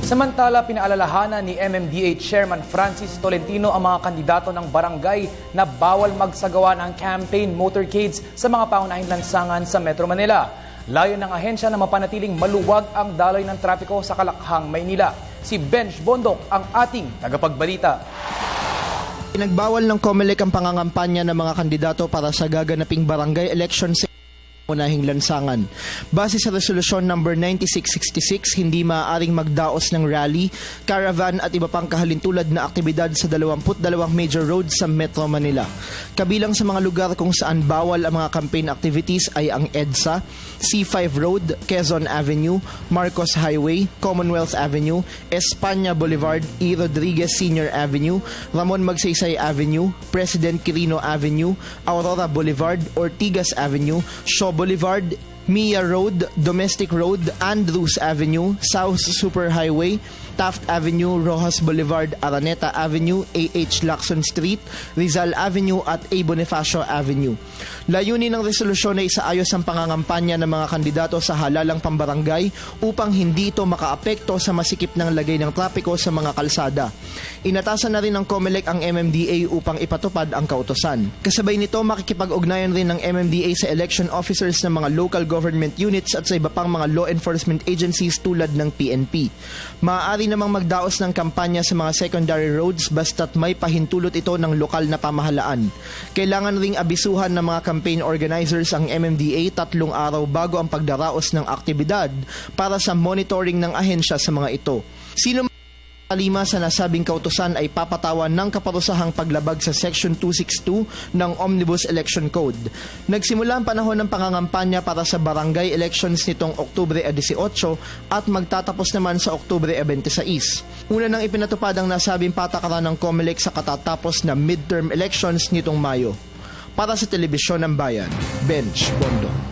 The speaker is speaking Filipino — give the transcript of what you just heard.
Samantala, pinaalalahanan ni MMDA Chairman Francis Tolentino ang mga kandidato ng barangay na bawal magsagawa ng campaign motorcades sa mga pangunahing lansangan sa Metro Manila. Layo ng ahensya na mapanatiling maluwag ang daloy ng trapiko sa Kalakhang, Maynila. Si Benj Bondok ang ating tagapagbalita. Pinagbawal ng COMELEC ang pangangampanya ng mga kandidato para sa gaganaping barangay elections sa unahing lansangan. Base sa Resolusyon number 9666, hindi maaaring magdaos ng rally, caravan at iba pang kahalintulad na aktibidad sa 22 major roads sa Metro Manila. Kabilang sa mga lugar kung saan bawal ang mga campaign activities ay ang EDSA, C5 Road, Quezon Avenue, Marcos Highway, Commonwealth Avenue, España Boulevard, E. Rodriguez Sr. Avenue, Ramon Magsaysay Avenue, President Quirino Avenue, Aurora Boulevard, Ortigas Avenue, Shaw Boulevard, Mia Road, Domestic Road, Andrews Avenue, South Superhighway, Taft Avenue, Rojas Boulevard, Araneta Avenue, A.H. Lacson Street, Rizal Avenue at A. Bonifacio Avenue. Layunin ng resolusyon na isaayos ang pangangampanya ng mga kandidato sa halalang pambarangay upang hindi ito makaapekto sa masikip ng lagay ng trapiko sa mga kalsada. Inatasan na rin ng COMELEC ang MMDA upang ipatupad ang kautusan. Kasabay nito, makikipag-ugnayan rin ng MMDA sa election officers ng mga local government units at sa iba pang mga law enforcement agencies tulad ng PNP. Maaari namang magdaos ng kampanya sa mga secondary roads basta't may pahintulot ito ng lokal na pamahalaan. Kailangan ring abisuhan ng mga campaign organizers ang MMDA 3 araw bago ang pagdaraos ng aktibidad para sa monitoring ng ahensya sa mga ito. Sino kalima sa nasabing kautusan ay papatawan ng kaparusahang paglabag sa Section 262 ng Omnibus Election Code. Nagsimula ang panahon ng pangangampanya para sa barangay elections nitong Oktubre 18 at magtatapos naman sa Oktubre 26. Una nang ipinatupad ang nasabing patakaran ng COMELEC sa katatapos na midterm elections nitong Mayo. Para sa Telebisyon ng Bayan, Benj Bondok.